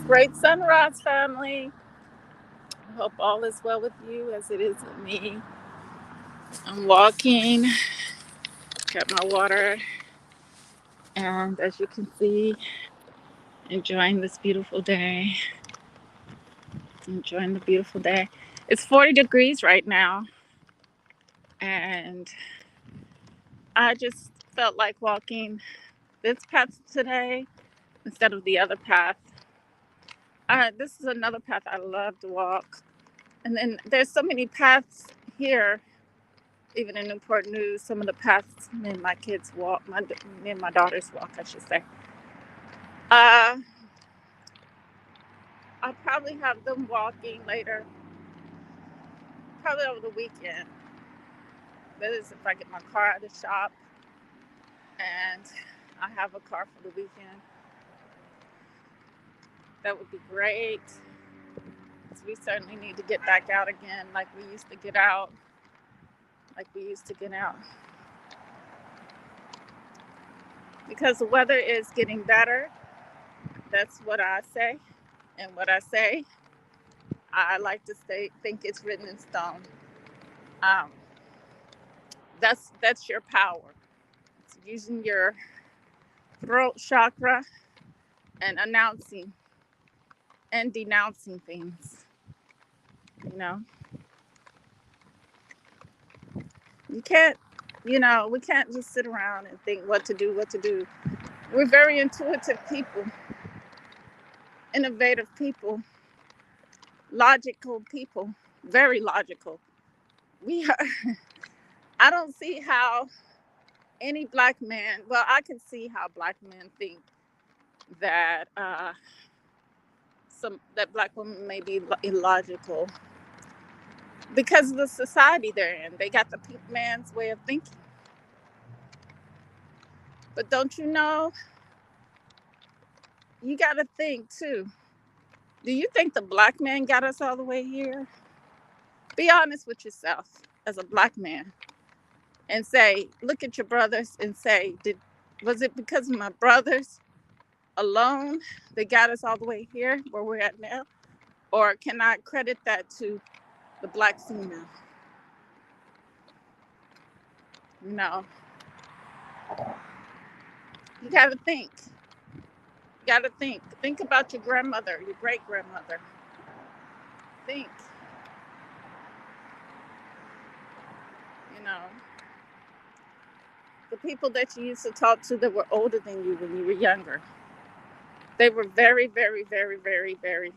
Great sunrise, family. I hope all is well with you as it is with me. I'm walking, got my water, and as you can see, enjoying this beautiful day. Enjoying the beautiful day. It's 40 degrees right now, and I just felt like walking this path today instead of the other path. This is another path I love to walk. And then there's so many paths here, even in Newport News. Some of the paths me and my kids walk, me and my daughters walk, I should say. Uh, I'll probably have them walking later, probably over the weekend. That is if I get my car out of the shop and I have a car for the weekend. That would be great. 'Cause we certainly need to get back out again like we used to get out. Like we used to get out. Because the weather is getting better. That's what I say. And what I say, I like to say, think it's written in stone. Um, that's your power. It's using your throat chakra and announcing and denouncing things. You know, you can't. We can't just sit around and think what to do, what to do. We're very intuitive people, innovative people, logical people, very logical. We are. I don't see how any black man. Well, I can see how black men think that that black women may be illogical because of the society they're in. They got the pink man's way of thinking. But don't you know, you got to think too. Do you think the black man got us all the way here? Be honest with yourself as a black man and say, look at your brothers and say, was it because of my brothers alone that got us all the way here where we're at now? Or can I credit that to the black female? No. You got to think. You got to think. Think about your grandmother, your great grandmother. Think, you know, the people that you used to talk to that were older than you when you were younger. They were very, very, very, very, very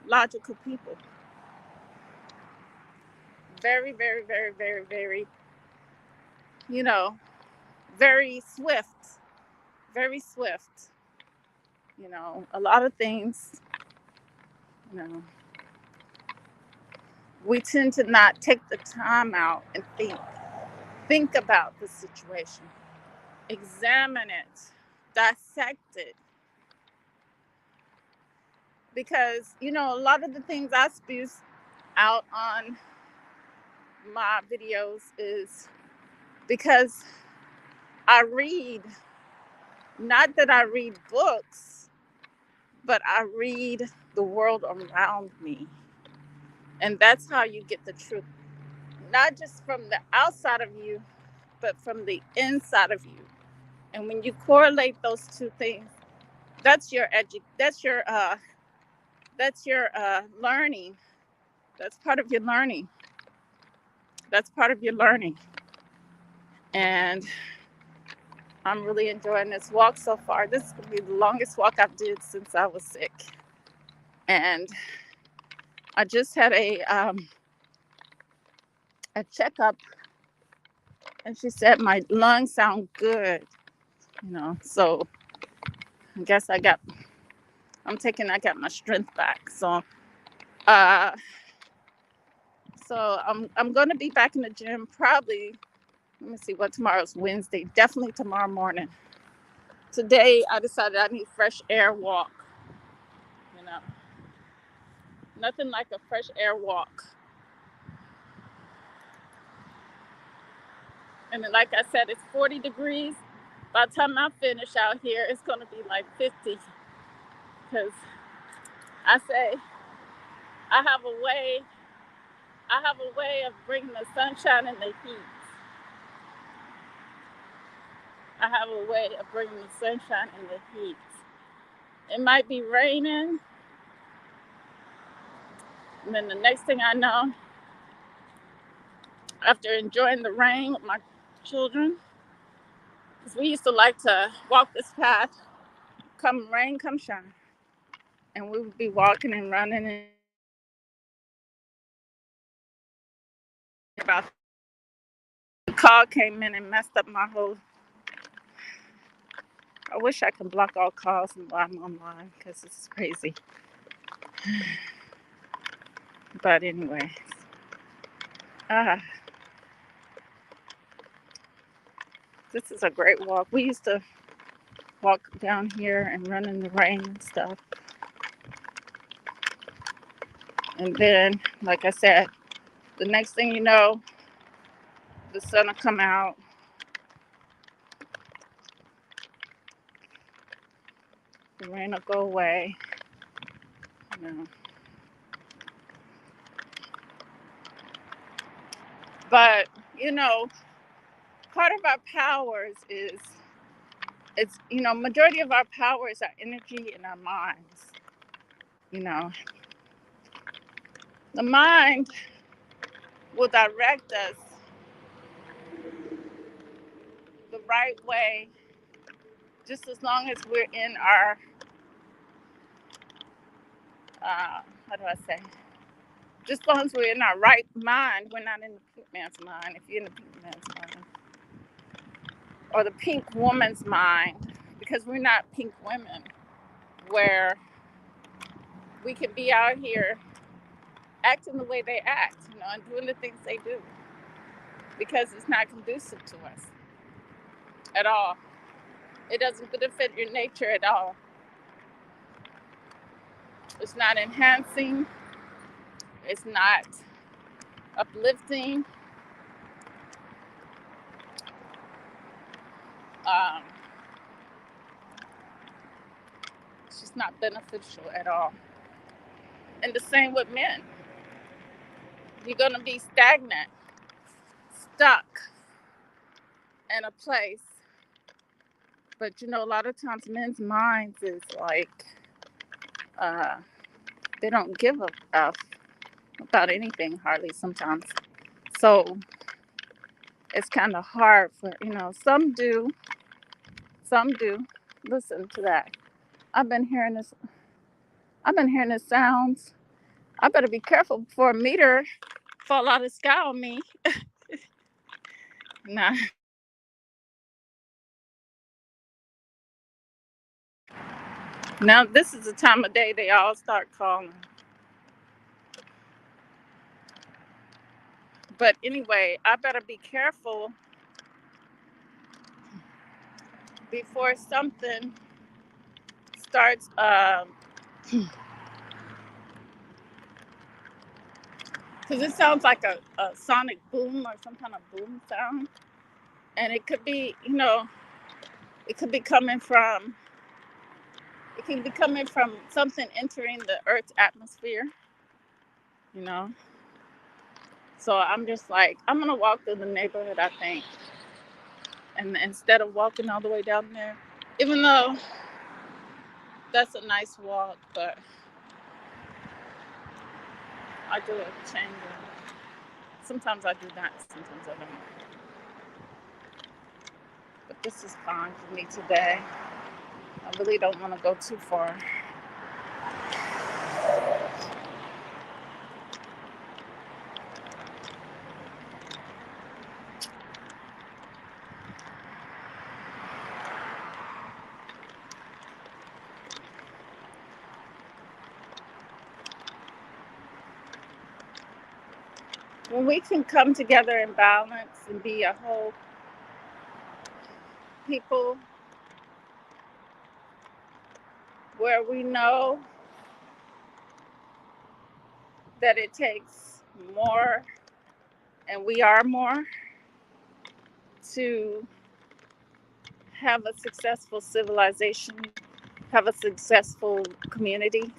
logical people. Very, very, very, very, very, you know, very swift. Very swift. A lot of things, you know, we tend to not take the time out and think. Think about the situation. Examine it. Dissect it. Because, a lot of the things I spew out on my videos is because I read, not that I read books, but I read the world around me. And that's how you get the truth. Not just from the outside of you, but from the inside of you. And when you correlate those two things, that's your learning. That's part of your learning. That's part of your learning. And I'm really enjoying this walk so far. This is going to be the longest walk I've did since I was sick. And I just had a checkup, and she said my lungs sound good. So I guess I got my strength back. Uh, I'm going to be back in the gym probably. Let me see what tomorrow's Wednesday. Definitely tomorrow morning. Today I decided I need fresh air walk. You know, nothing like a fresh air walk. And then, like I said, it's 40 degrees. By the time I finish out here, it's going to be like 50, because I say I have a way. I have a way of bringing the sunshine and the heat. I have a way of bringing the sunshine and the heat. It might be raining, and then the next thing I know, after enjoying the rain with my children, because we used to like to walk this path, come rain, come shine. And we would be walking and running, and about the call came in and messed up my whole. I wish I could block all calls while I'm online because it's crazy. But anyway, uh, this is a great walk. We used to walk down here and run in the rain and stuff. And then, like I said, the next thing you know, the sun will come out. The rain will go away. You know. But, part of our powers is, majority of our power is our energy and our minds. The mind will direct us the right way just as long as we're in our, how do I say? Just as long as we're in our right mind, we're not in the pink man's mind. If you're in the pink man's mind, or the pink woman's mind, because we're not pink women, where we can be out here acting the way they act, and doing the things they do, because it's not conducive to us at all. It doesn't benefit your nature at all. It's not enhancing. It's not uplifting. Um, it's just not beneficial at all. And the same with men. You're going to be stagnant, stuck in a place. But a lot of times men's minds is like, they don't give a f about anything hardly sometimes. So it's kind of hard for, some do. Some do. Listen to that. I've been hearing this. I've been hearing this sounds. I better be careful before a meteor fall out of the sky on me. Nah. Now this is the time of day they all start calling. But anyway, I better be careful before something starts. Because it sounds like a sonic boom or some kind of boom sound, and it could be, it could be coming from. It can be coming from something entering the Earth's atmosphere. You know. So I'm just like, I'm gonna walk through the neighborhood, I think, and instead of walking all the way down there, even though that's a nice walk, but I do a change. Sometimes I do that, sometimes I don't. But this is fine for me today. I really don't want to go too far. When we can come together in balance and be a whole people where we know that it takes more and we are more to have a successful civilization have a successful community.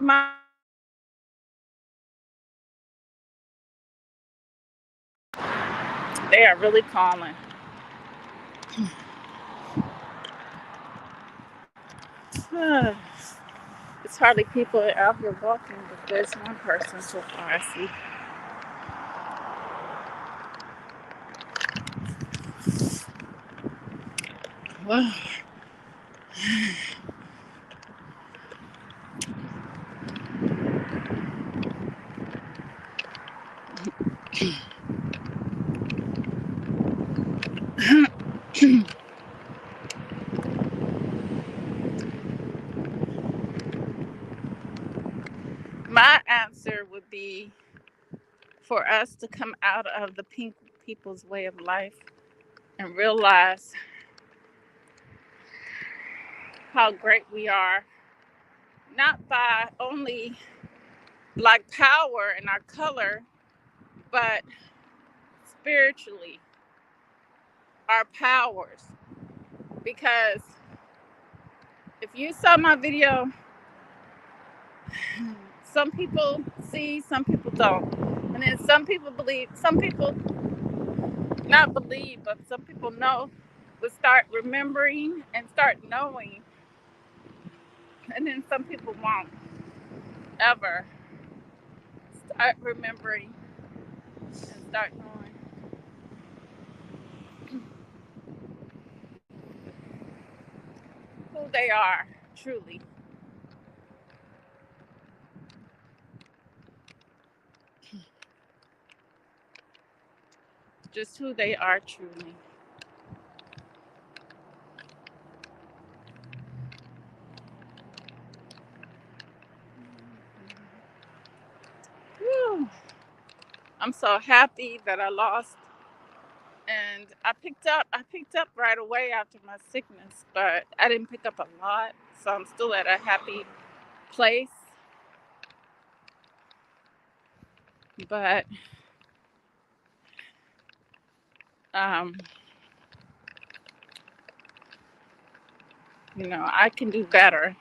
My they are really calling. It's hardly people out here walking, but there's one person so far I see. Well, my answer would be for us to come out of the pink people's way of life and realize how great we are, not by only like power and our color, but spiritually, our powers. Because if you saw my video, some people see, some people don't. And then some people believe, some people not believe, but some people know, will start remembering and start knowing. And then some people won't ever start remembering and start knowing who they are truly. Just who they are truly. Whew. I'm so happy that I lost, and I picked up right away after my sickness, but I didn't pick up a lot, so I'm still at a happy place. But um, I can do better,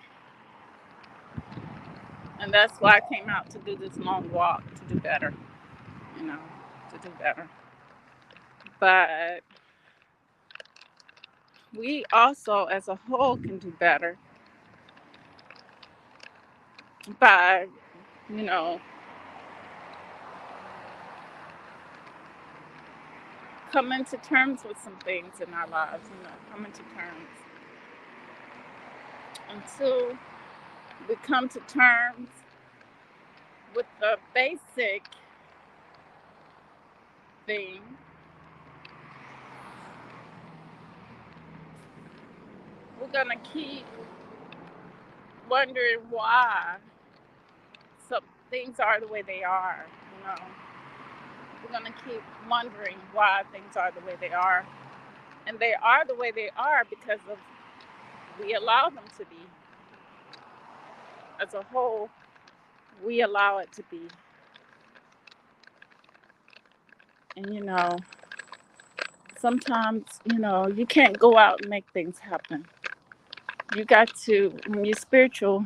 and that's why I came out to do this long walk to do better. You know, to do better. But we also, as a whole, can do better by, you know, coming to terms with some things in our lives. Coming to terms. Until we come to terms with the basic thing, we're gonna keep wondering why some things are the way they are. You know, we're gonna keep wondering why things are the way they are, and they are the way they are because of we allow them to be. As a whole, we allow it to be. And sometimes you can't go out and make things happen. You got to, when you're spiritual,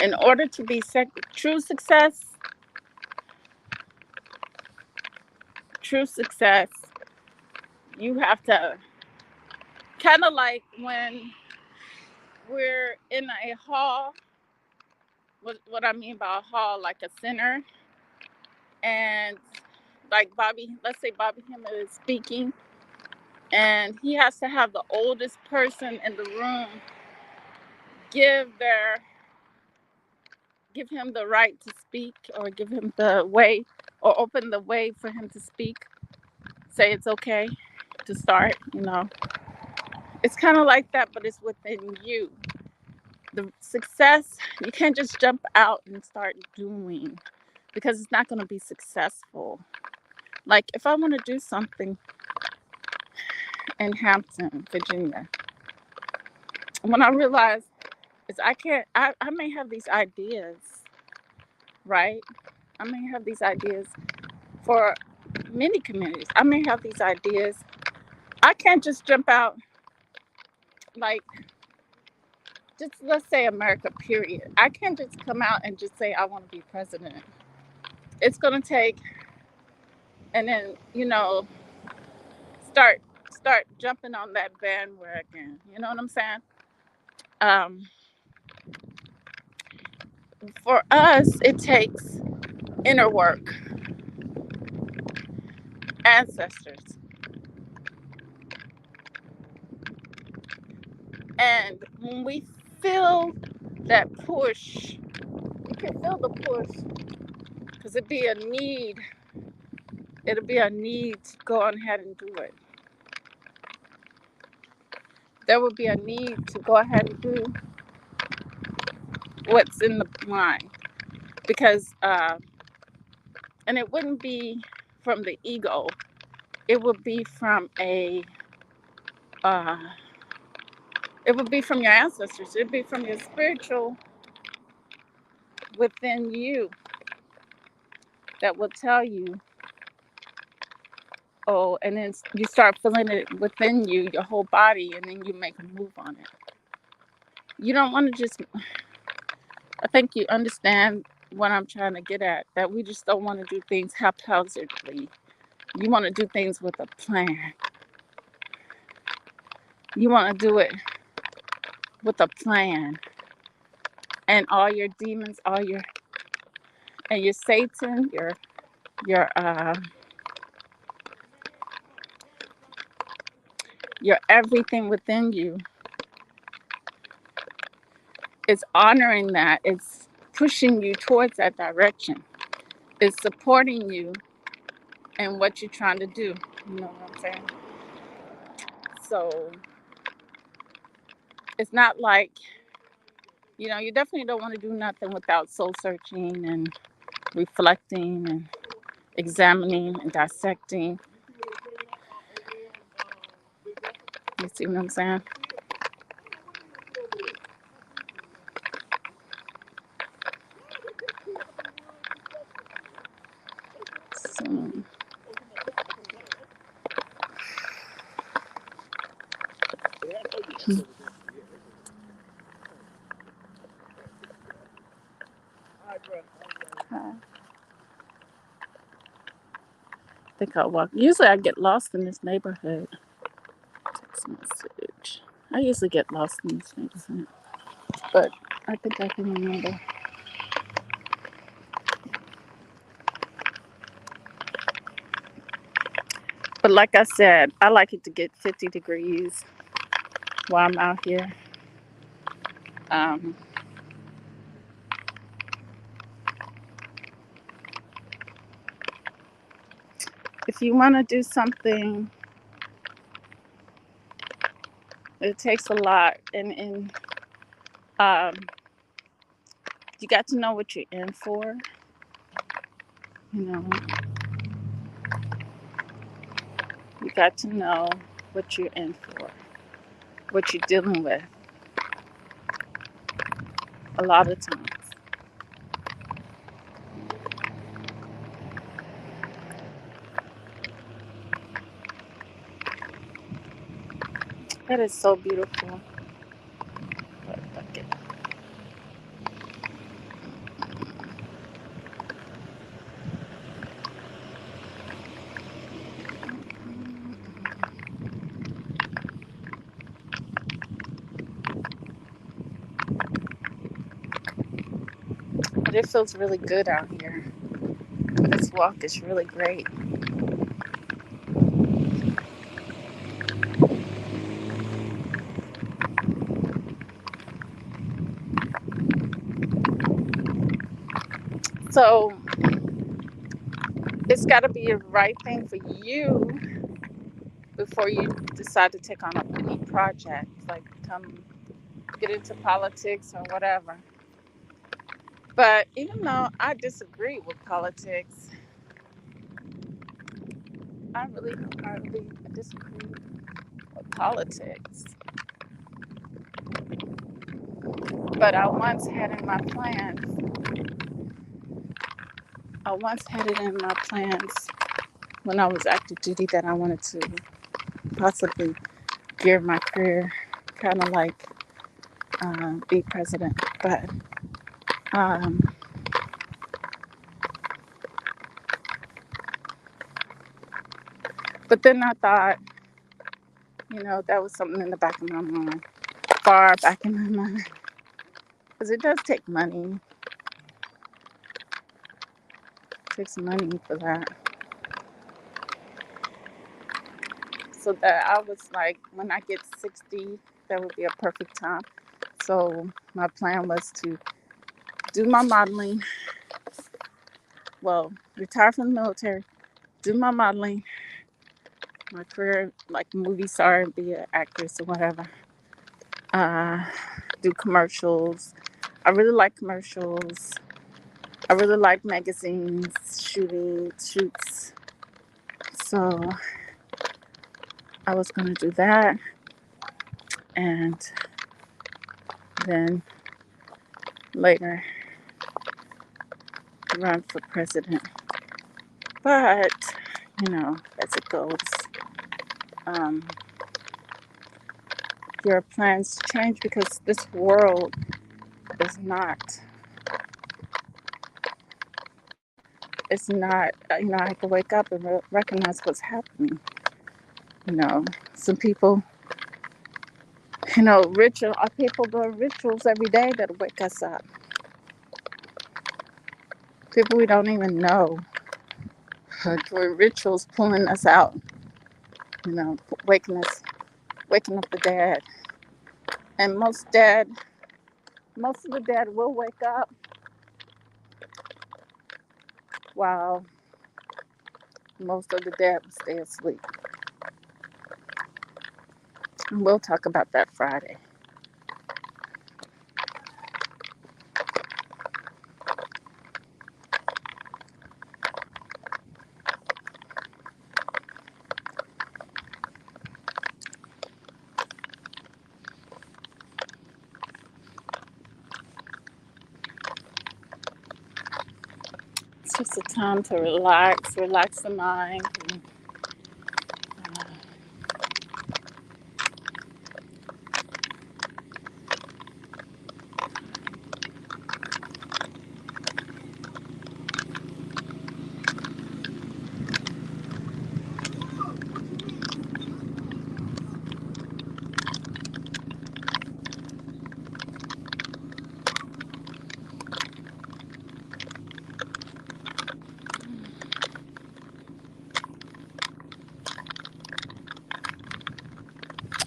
in order to be true success, you have to, kind of like when we're in a hall. What I mean by a hall, like a center, and like let's say Bobby Hemmett is speaking, and he has to have the oldest person in the room give him the right to speak, or give him the way, or open the way for him to speak, say it's okay to start. It's kind of like that, but it's within you. The success, you can't just jump out and start doing, because it's not going to be successful. Like if I want to do something in Hampton, Virginia, when I realized is I may have these ideas, right? I may have these ideas for many communities. I may have these ideas. I can't just jump out, like, just let's say America, period. I can't just come out and just say I want to be president. It's going to take, and then, start jumping on that bandwagon. You know what I'm saying? Um, for us, it takes inner work, ancestors. And when we feel that push, you can feel the push because it'll be a need to go on ahead and do it. There will be a need to go ahead and do what's in the mind because, and it wouldn't be from the ego, it would be from uh, it would be from your ancestors, it'd be from your spiritual within you that will tell you, oh, and then you start feeling it within you, your whole body, and then you make a move on it. You don't want to just, I think you understand what I'm trying to get at, that we just don't want to do things haphazardly. You want to do things with a plan. You want to do it with a plan. And all your demons, and your Satan, your everything within you is honoring that. It's pushing you towards that direction. It's supporting you in what you're trying to do. You know what I'm saying? So it's not like, you definitely don't want to do nothing without soul searching and reflecting and examining and dissecting. You see what I'm saying? So, I think I'll walk. Usually I get lost in this neighborhood. Text message. I usually get lost in this neighborhood, but I think I can remember. But like I said, I like it to get 50 degrees while I'm out here. Um, if you want to do something, it takes a lot, and um, you got to know what you're in for. You know, you got to know what you're in for, what you're dealing with. A lot of times, that is so beautiful. But, okay. But it feels really good out here. This walk is really great. So it's got to be a right thing for you before you decide to take on any project, like get into politics or whatever. But even though I disagree with politics, I really disagree with politics. But I once had it in my plans when I was active duty that I wanted to possibly gear my career kind of like be president. Um, but then I thought, that was something in the back of my mind, far back in my mind, because it does take money. It takes money for that. So that I was like, when I get 60, that would be a perfect time. So my plan was to do my modeling, well, retire from the military, do my modeling, my career like movie star, be an actress or whatever. Uh, do commercials. I really like commercials. I really like magazines, shoots. So I was going to do that and then later run for president. But, as it goes, um, your plans change because this world is not, it's not, I have to wake up and recognize what's happening. Some people, people do rituals every day that wake us up. People we don't even know are doing rituals pulling us out, waking up the dead. And most of the dead will wake up while most of the dead will stay asleep. And we'll talk about that Friday. It's just a time to relax the mind. And,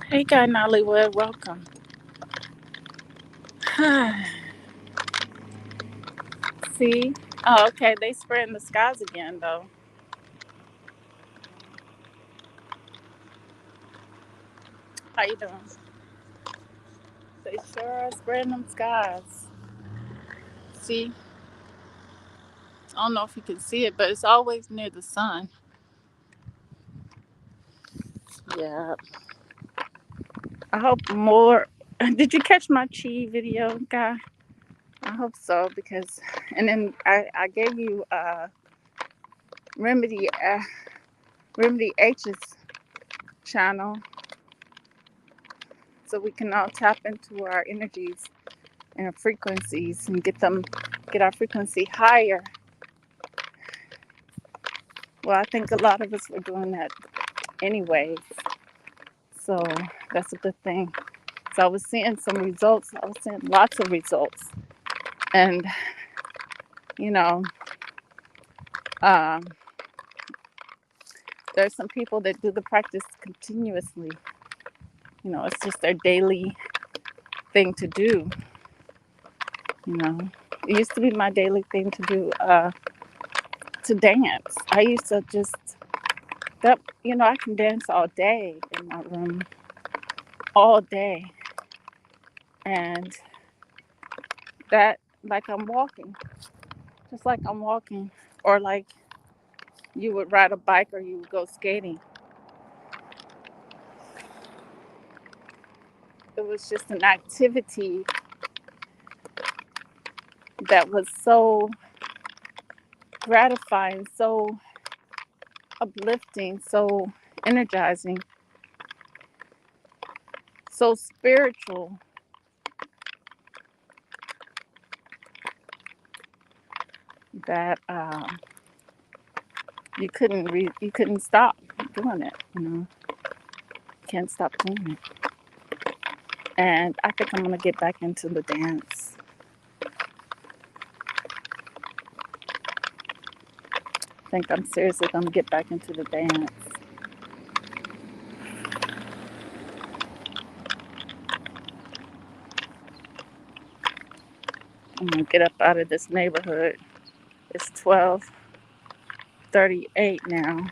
hey, Guy Nollywood, welcome. See? Oh, okay. They spreading the skies again, though. How you doing? They sure are spreading them skies. See? I don't know if you can see it, but it's always near the sun. Yeah. I hope more. Did you catch my chi video, Guy? I hope so because, and then I gave you Remedy Remedy H's channel so we can all tap into our energies and our frequencies and get our frequency higher. Well, I think a lot of us were doing that anyways, so that's a good thing. So I was seeing some results. I was seeing lots of results, and you know, um, there's some people that do the practice continuously. It's just their daily thing to do. It used to be my daily thing to do, to dance. I used to just that. I can dance all day in my room, all day, and that like I'm walking, just like I'm walking, or like you would ride a bike or you would go skating. It was just an activity that was so gratifying, so uplifting, so energizing, so spiritual that you couldn't stop doing it. Can't stop doing it. And I think I'm gonna get back into the dance. I think I'm seriously gonna get back into the dance. I'm gonna get up out of this neighborhood. It's 12:38 now.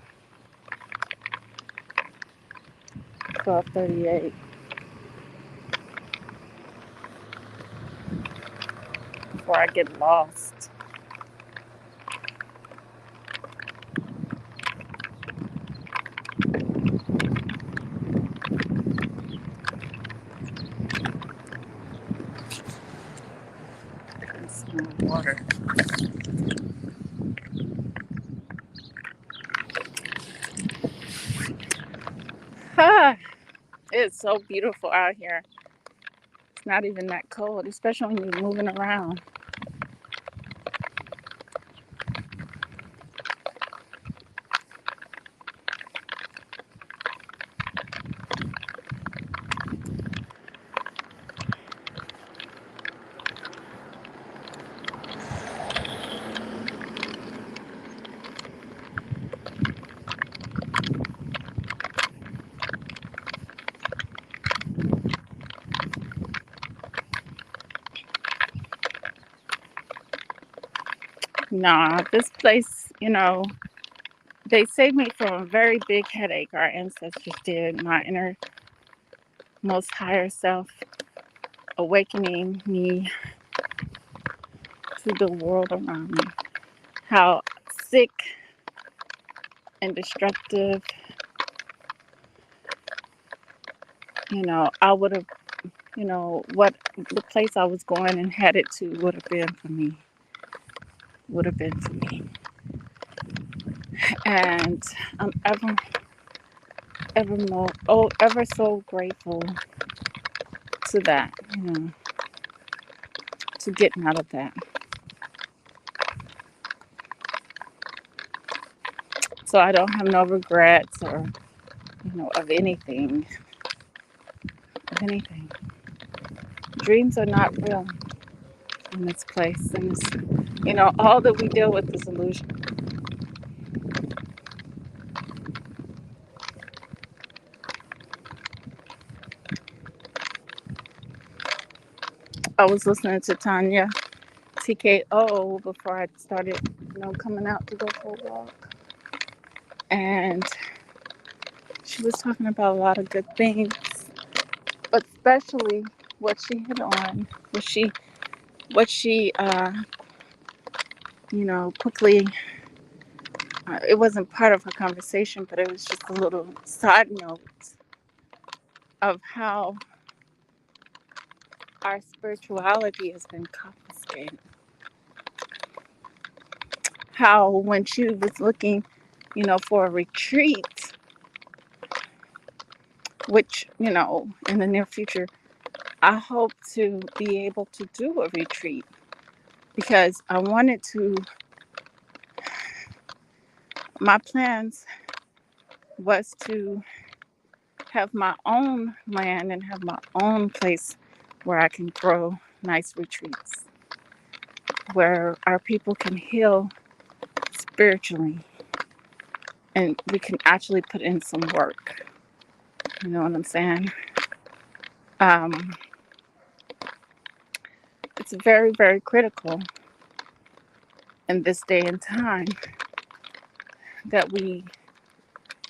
12:38. Before I get lost. I can smell water. Ah, it's so beautiful out here. It's not even that cold, especially when you're moving around. Nah, this place, they saved me from a very big headache. Our ancestors did. My inner, most higher self awakening me to the world around me. How sick and destructive, I would have, what the place I was going and headed to would have been for me. Would have been for me. And I'm ever so grateful to that, to getting out of that. So I don't have no regrets or, of anything. Of anything. Dreams are not real in this place. And it's, all that we deal with is illusion. I was listening to Tanya TKO before I started, coming out to go for a walk. And she was talking about a lot of good things, but especially what she hit on, quickly, it wasn't part of her conversation, but it was just a little side note of how our spirituality has been confiscated. How when she was looking, for a retreat, which, in the near future, I hope to be able to do a retreat because I wanted to, my plans was to have my own land and have my own place where I can throw nice retreats, where our people can heal spiritually and we can actually put in some work. You know what I'm saying? It's very, very critical in this day and time that we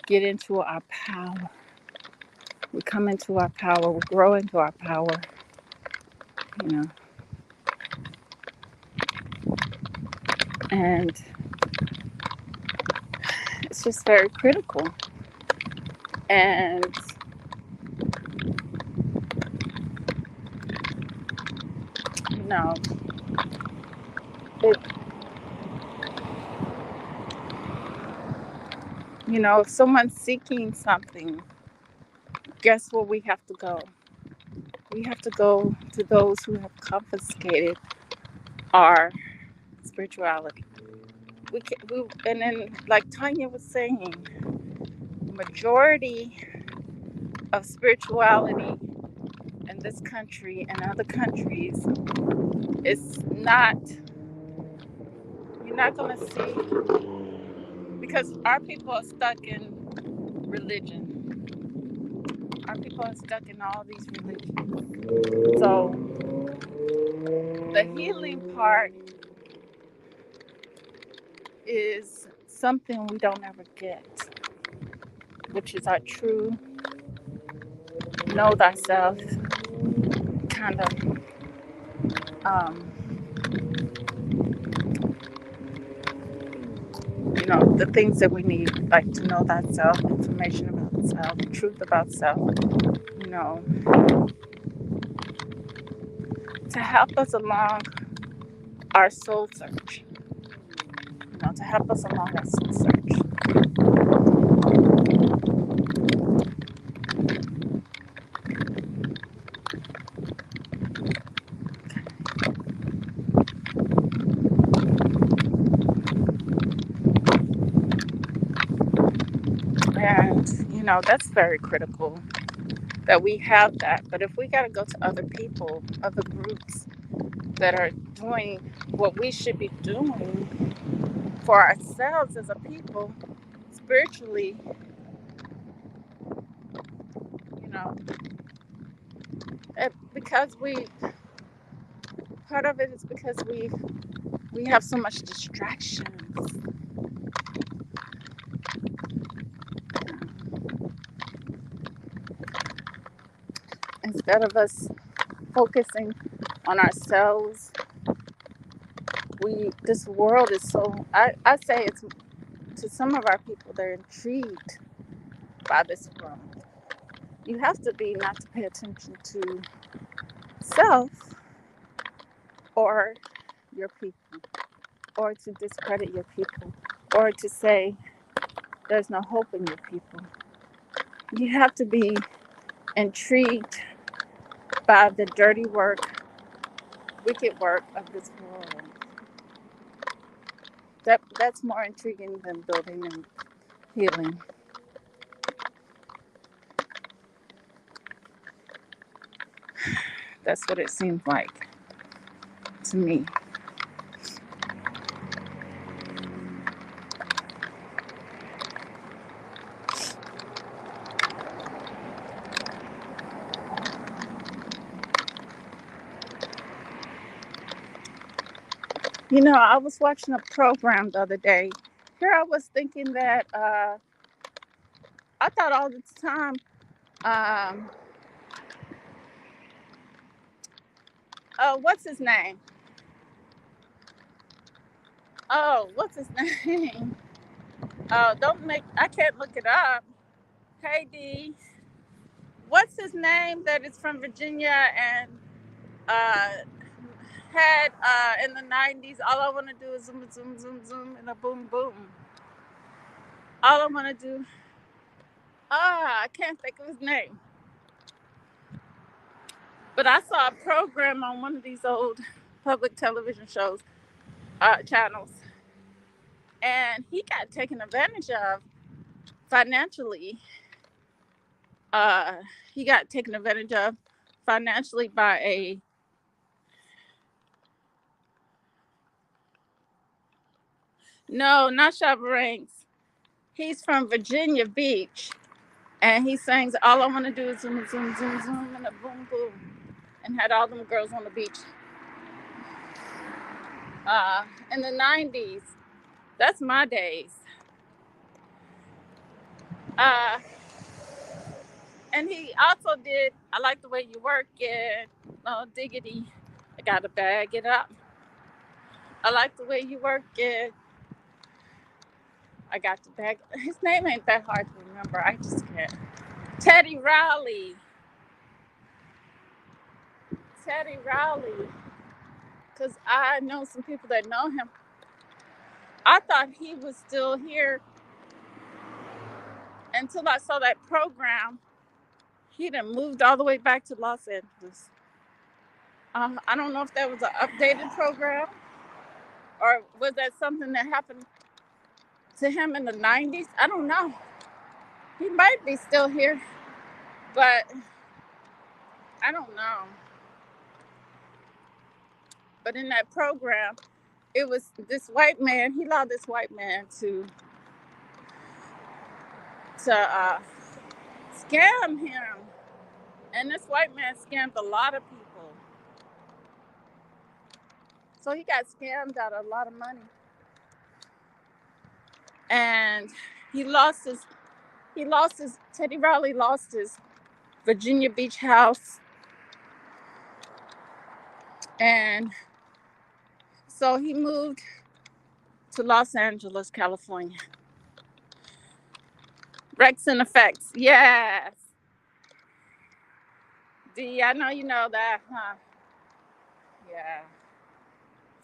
get into our power. We come into our power, we grow into our power, and it's just very critical. And it You know, if someone's seeking something, guess where we have to go? We have to go to those who have confiscated our spirituality. And then, like Tanya was saying, majority of spirituality in this country and other countries is not, you're not going to see, because our people are stuck in religion. Our people are stuck in all these religions. So the healing part is something we don't ever get, which is our true know thyself kind of the things that we need, like to know thyself, information about self, truth about self, you know, to help us along our soul search, to help us along our soul search. And, that's very critical that we have that. But if we got to go to other people, other groups that are doing what we should be doing for ourselves as a people, spiritually, you know, because part of it is because we have so much distractions. Instead of us focusing on ourselves, this world is so, I say it's, to some of our people, they're intrigued by this world. You have to be not to pay attention to self or your people, or to discredit your people, or to say there's no hope in your people. You have to be intrigued by the dirty work, wicked work of this world. That's more intriguing than building and healing. That's what it seems like to me. I was watching a program the other day. Here I was thinking that I thought all the time, what's his name? Oh, what's his name? I can't look it up. Hey, D. What's his name that is from Virginia and uh, had in the 90s, all I want to do is zoom, zoom, zoom, zoom, and a boom, boom. All I want to do, I can't think of his name. But I saw a program on one of these old public television channels, and he got taken advantage of financially. He got taken advantage of financially by no, not Shabba Ranks. He's from Virginia Beach, and he sings "All I Want to Do Is Zoom, Zoom, Zoom, Zoom," and a boom, boom, and had all them girls on the beach. In the 90s, that's my days. Uh, and he also did "I Like the Way You Work It," "No Diggity, I Gotta Bag It Up," "I Like the Way You Work It, I Got to Bag." His name ain't that hard to remember. I just can't. Teddy Riley. Teddy Riley. Because I know some people that know him. I thought he was still here until I saw that program. He done moved all the way back to Los Angeles. I don't know if that was an updated program or was that something that happened to him in the 90s. I don't know. He might be still here, but I don't know. But in that program, it was this white man. He allowed this white man to scam him, and this white man scammed a lot of people. So he got scammed out of a lot of money, and he lost his. Teddy Riley lost his Virginia Beach house, and so he moved to Los Angeles, California. Rex and Effects, yes. D, I know you know that, huh? Yeah.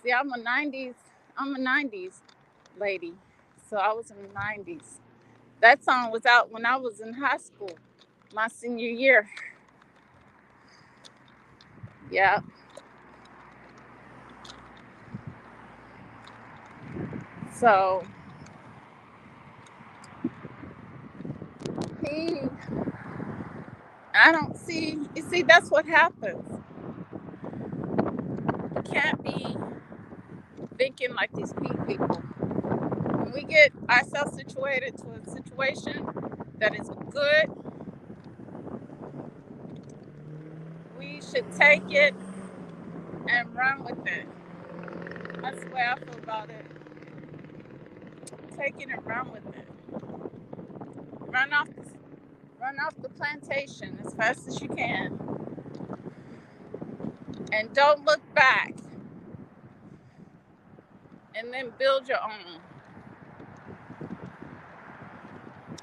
See, I'm a 90s lady. So I was in the 90s. That song was out when I was in high school, my senior year. Yeah. So I don't see, you see, that's what happens. We can't be thinking like these people. When we get ourselves situated to a situation that is good, we should take it and run with it. That's the way I feel about it. Take it and run with it. Run off, run off the plantation as fast as you can, and don't look back. And then build your own.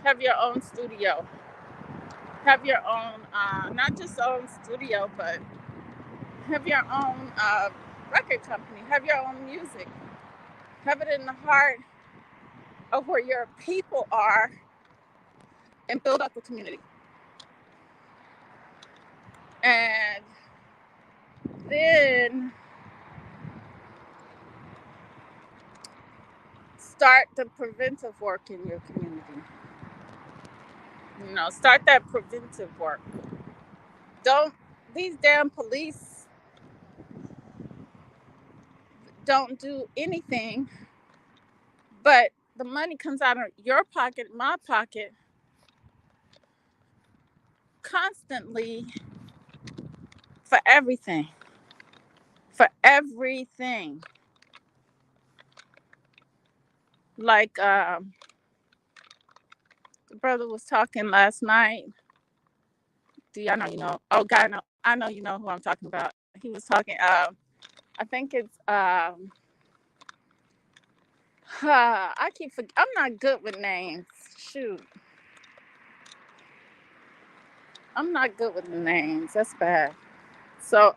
Have your own studio. Have your own, not just own studio, but have your own record company. Have your own music. Have it in the heart of where your people are, and build up the community. And then start the preventive work in your community. You know, start that preventive work. Don't, these damn police don't do anything, but the money comes out of your pocket, my pocket, constantly for everything. For everything. Like the brother was talking last night. I know you know. Oh God, no, I know you know who I'm talking about. He was talking. I think it's. I keep. I'm not good with names. Shoot, I'm not good with the names. That's bad. So,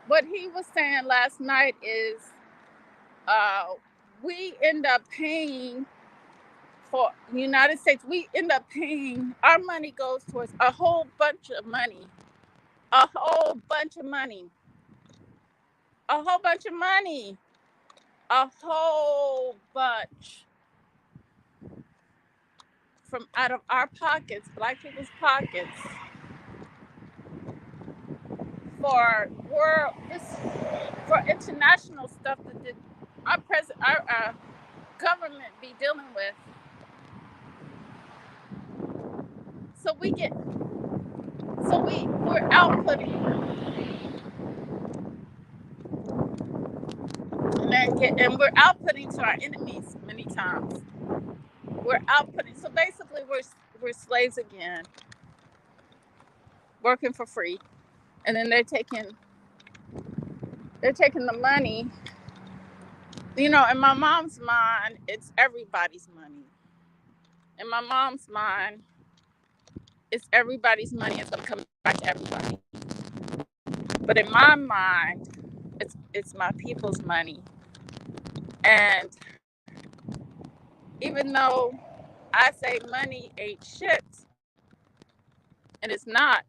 what he was saying last night is, uh, we end up paying for the United States. We end up paying. Our money goes towards a whole bunch of money. A whole bunch of money. A whole bunch of money. A whole bunch from out of our pockets, black people's pockets, for world, this, for international stuff that our government be dealing with. So we're outputting, and we're outputting to our enemies many times. We're outputting. So basically, we're slaves again, working for free, and then they're taking the money. You know, in my mom's mind, it's everybody's money. In my mom's mind, it's everybody's money. It's gonna come back to everybody. But in my mind, it's my people's money, and Even though I say money ain't shit, and it's not.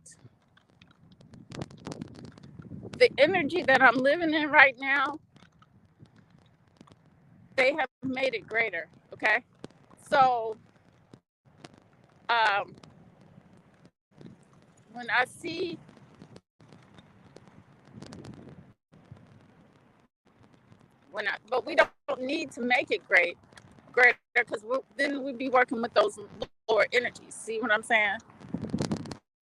The energy that I'm living in right now, they have made it greater. Okay. So um, when I see, but we don't need to make it greater, because then we'd be working with those lower energies. See what I'm saying?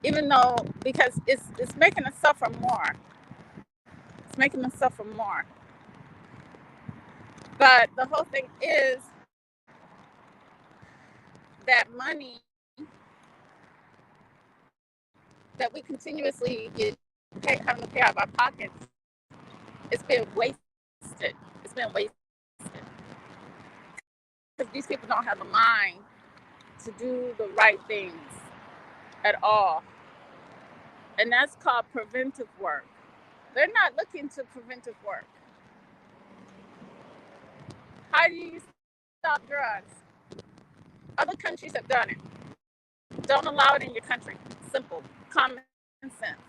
Even though, because it's making us suffer more. It's making us suffer more. But the whole thing is that money that we continuously get having to pay out of our pockets, it's been wasted. It's been wasted because these people don't have a mind to do the right things at all, and that's called preventive work. They're not looking to preventive work. How do you stop drugs? Other countries have done it. Don't allow it in your country. Simple, common sense.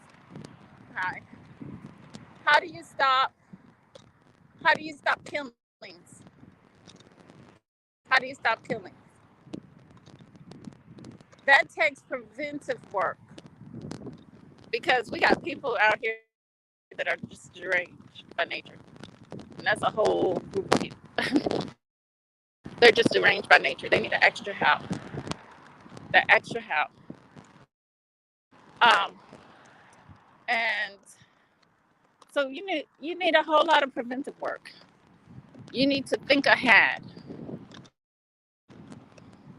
Hi. How do you stop? How do you stop killings? How do you stop killings? That takes preventive work, because we got people out here that are just deranged by nature, and that's a whole group of people. They're just deranged by nature. They need the extra help. The extra help. Um, and so you need a whole lot of preventive work. You need to think ahead.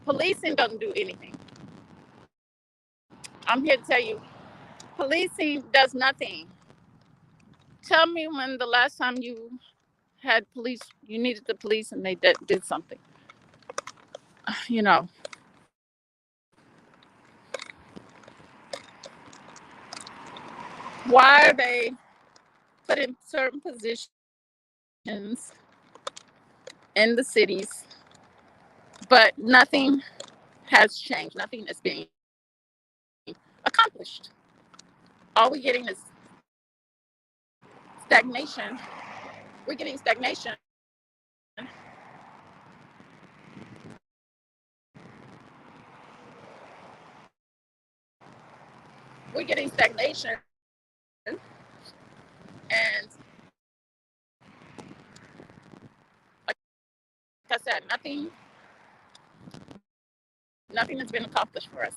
Policing doesn't do anything. I'm here to tell you, policing does nothing. Tell me when the last time you had police, you needed the police and they did something. You know, why are they put in certain positions in the cities, but nothing has changed? Nothing is being accomplished. All we're getting is stagnation. We're getting stagnation. We're getting stagnation, and like I said, nothing has been accomplished for us,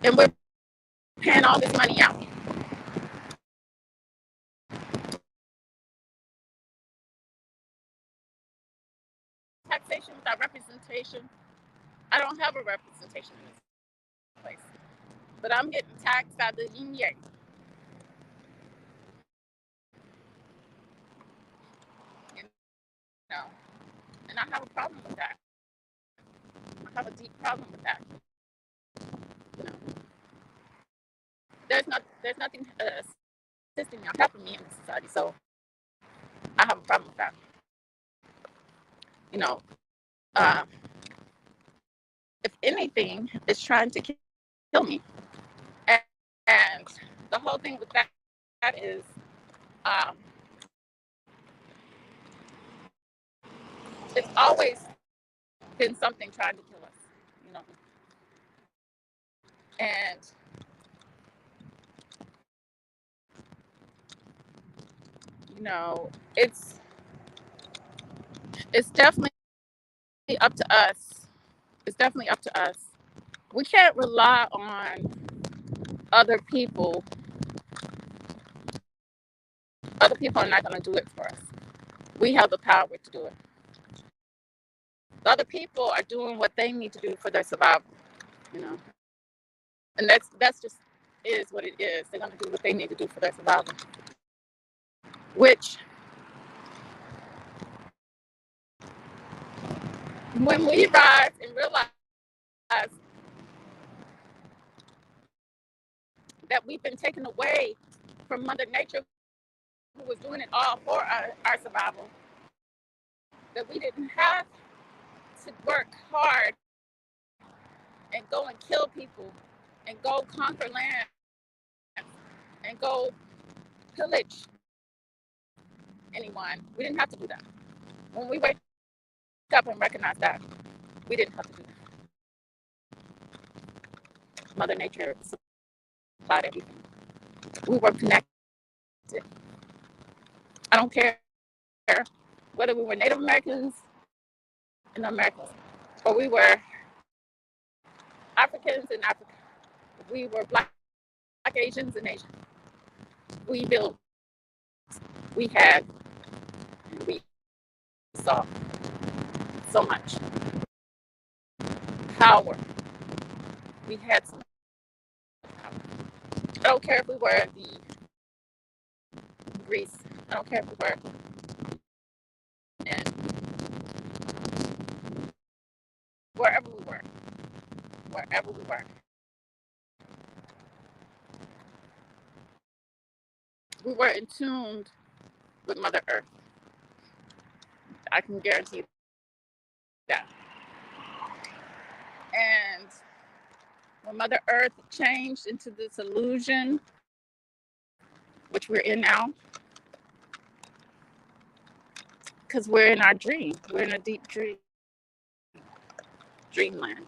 and we're paying all this money out. Taxation without representation. I don't have a representation in this place, but I'm getting taxed out the yin yang. You know, and I have a problem with that. I have a deep problem with that. You know, there's nothing assisting me or helping me in this society, so I have a problem with that. You know, uh, if anything, it's trying to kill me, and, and the whole thing with that is, um, it's always been something trying to kill us. You know, and you know, it's definitely up to us. It's definitely up to us. We can't rely on other people. Other people are not going to do it for us. We have the power to do it. The other people are doing what they need to do for their survival, you know, and that's just is what it is. They're going to do what they need to do for their survival. Which, when we rise and realize that we've been taken away from Mother Nature, who was doing it all for our survival, that we didn't have to work hard and go and kill people and go conquer land and go pillage anyone. We didn't have to do that. When we wake up and recognize that, we didn't have to do that. Mother Nature supplied everything. We were connected. I don't care whether we were Native Americans in Americans or we were Africans in Africa. We were Black Asians in Asia. We built, we had, we saw so much power. We had so much power. I don't care if we were the Greece. I don't care if we were in wherever we were, wherever we were. We were in tune with Mother Earth. I can guarantee that. And when Mother Earth changed into this illusion, which we're in now, because we're in our dream, we're in a deep dreamland,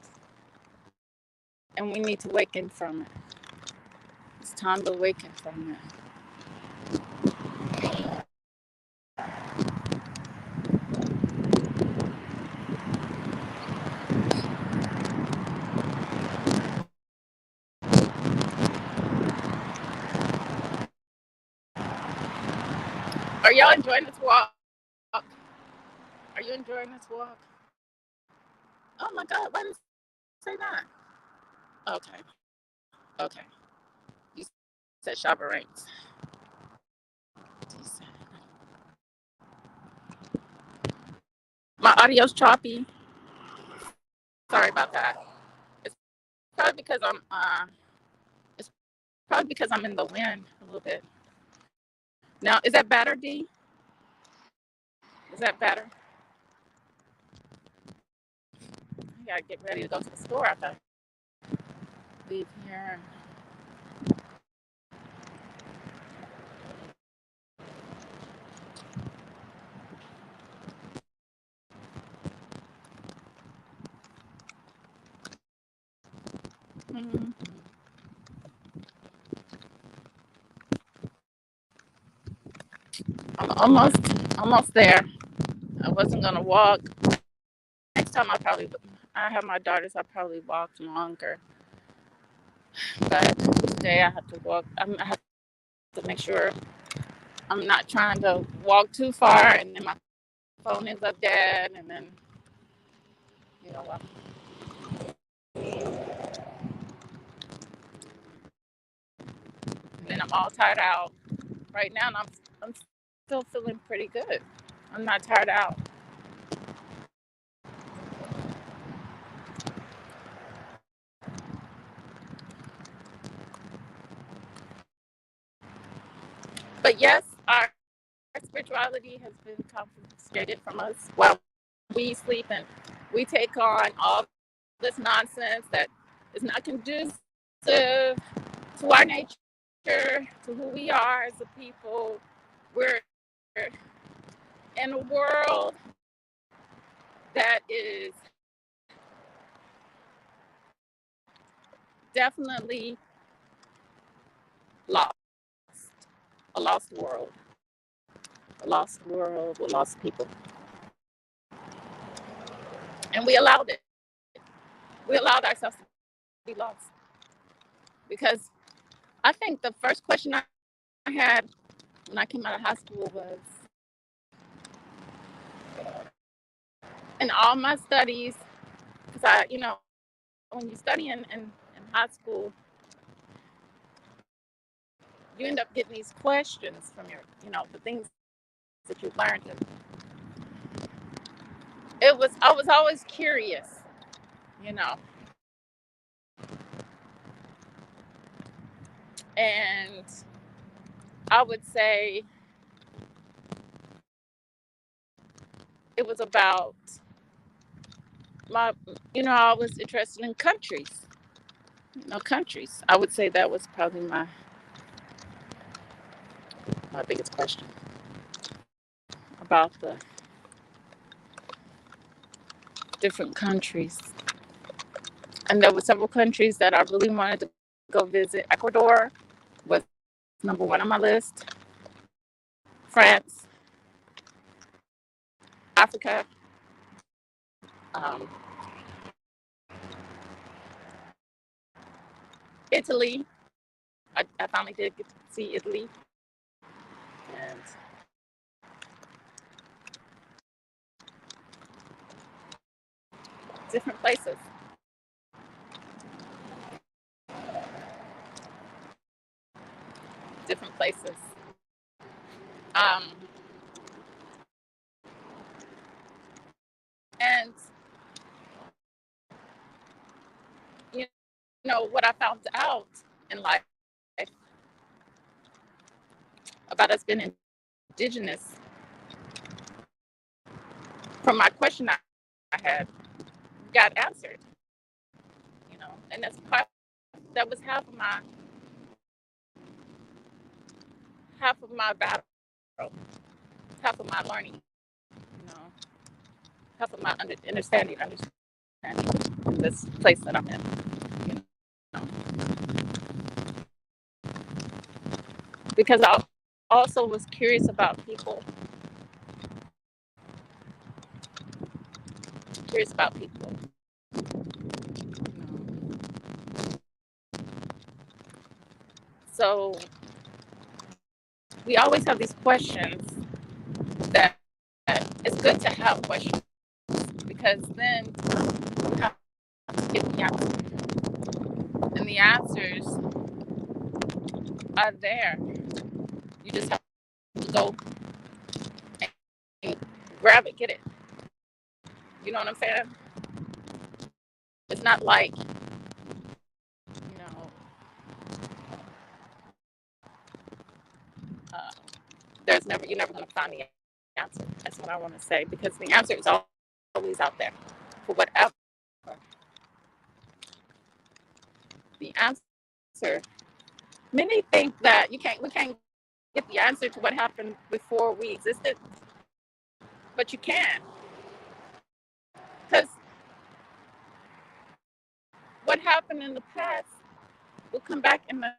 and we need to awaken from it. It's time to awaken from it. Are y'all enjoying this walk? Are you enjoying this walk? Oh my God, why did you say that? Okay, okay. You said Shabba Ranks. My audio's choppy. Sorry about that. It's probably because it's probably because I'm in the wind a little bit. Now, is that better, D? Is that better? I gotta get ready to go to the store after I leave here. Mm-hmm. I'm almost there. I wasn't gonna walk. Next time I have my daughters, I probably walk longer. But today I have to walk. I have to make sure I'm not trying to walk too far and then my phone ends up dead and then you know what. And then I'm all tired out. Right now I'm still feeling pretty good. I'm not tired out. But yes, our spirituality has been confiscated from us while we sleep and we take on all this nonsense that is not conducive to our nature, to who we are as a people. We're in a world that is definitely lost, a lost world, with lost people. And we allowed it. We allowed ourselves to be lost. Because I think the first question I had when I came out of high school was, in all my studies, because when you study in high school, you end up getting these questions from the things that you learned. And I was always curious, you know, and I would say it was about my, I was interested in countries. Countries. I would say that was probably my biggest question about the different countries. And there were several countries that I really wanted to go visit. Ecuador was number one on my list. France, Africa, um, Italy. I finally did get to see Italy, and different places. Different places. Um, and you what I found out in life about us being indigenous from my question I had got answered. And that was half of my battle, half of my learning, know, half of my understanding in this place that I'm in. You know, because I also was curious about people, curious about people. So we always have these questions that it's good to have questions because then you have to get the answers. And the answers are there. You just have to go and grab it, get it. You know what I'm saying? It's not like, you know, uh, you're never going to find the answer. That's what I want to say because the answer is always out there for whatever. The answer, many think that we can't get the answer to what happened before we existed, but you can, because what happened in the past will come back in the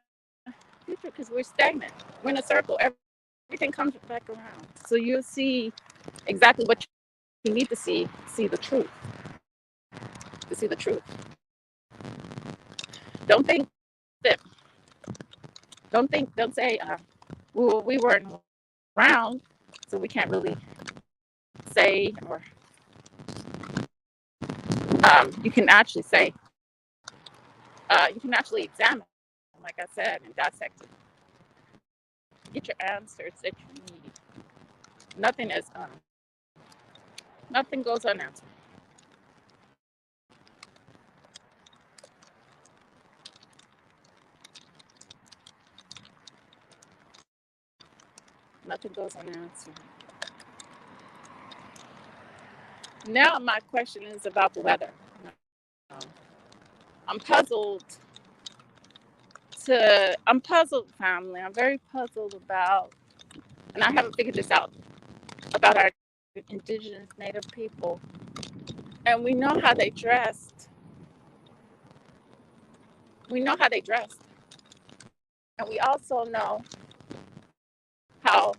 future because we're stagnant. We're in a circle. Everything comes back around. So you'll see exactly what you need to see the truth. To see the truth. Don't think that, don't say, well, we weren't around, so we can't really say, or you can actually say, you can actually examine, like I said, and dissect it. Get your answers that you need. Nothing is, nothing goes unanswered. Nothing goes unanswered. Now my question is about the weather. Um, I'm puzzled I'm puzzled, family. I'm very puzzled about, and I haven't figured this out, about our indigenous native people. And we know how they dressed. We know how they dressed. And we also know how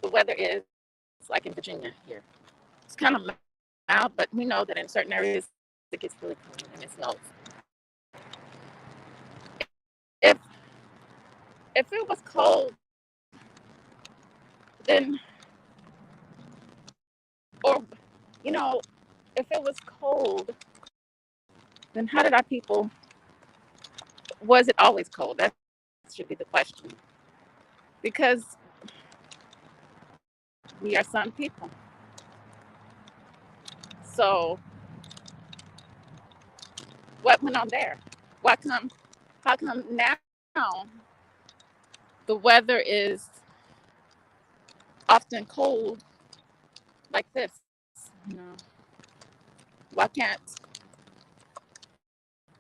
the weather is, like in Virginia here. It's kind of mild, but we know that in certain areas it gets really cold and it snows. If if it was cold, then, or if it was cold, then how did our people? Was it always cold? That should be the question. Because we are sun people. So what went on there? Why come? How come now the weather is often cold like this. You know, why can't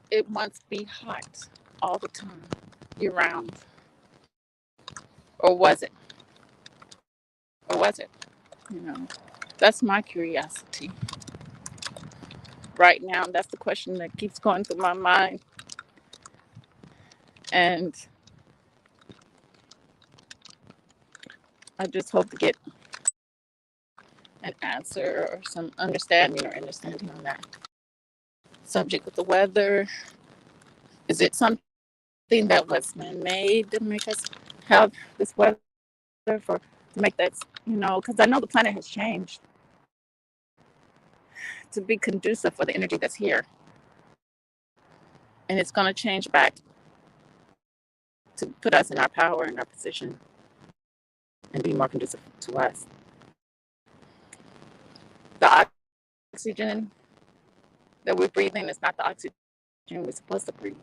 it once be hot all the time, year round? Or was it? Or was it? You know, that's my curiosity right now. That's the question that keeps going through my mind. And I just hope to get an answer or some understanding on that subject with the weather. Is it something that was man-made to make us have this weather for to make that, because I know the planet has changed to be conducive for the energy that's here, and it's going to change back to put us in our power and our position and be more conducive to us. The oxygen that we're breathing is not the oxygen we're supposed to breathe.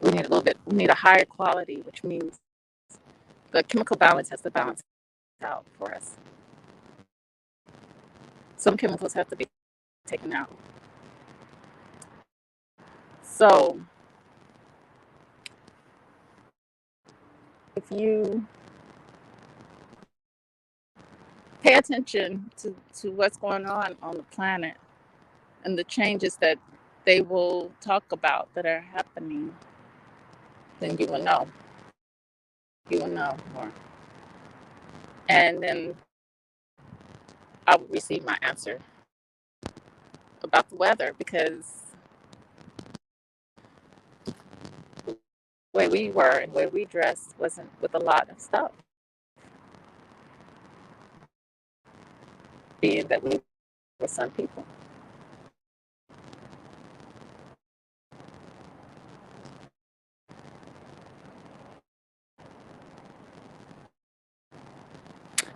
We need a little bit. We need a higher quality, which means the chemical balance has to balance out for us. Some chemicals have to be taken out. So if you pay attention to what's going on the planet and the changes that they will talk about that are happening, then you will know. You will know more. And then I will receive my answer about the weather, because the way we were and where we dressed wasn't with a lot of stuff, being that we were some people.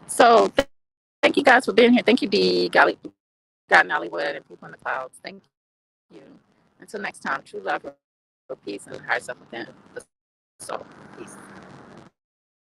So thank you guys for being here. Thank you, D. Golly, God, Nollywood, and people in the clouds. Thank you. Until next time, true love, peace, and higher self within the soul. Peace.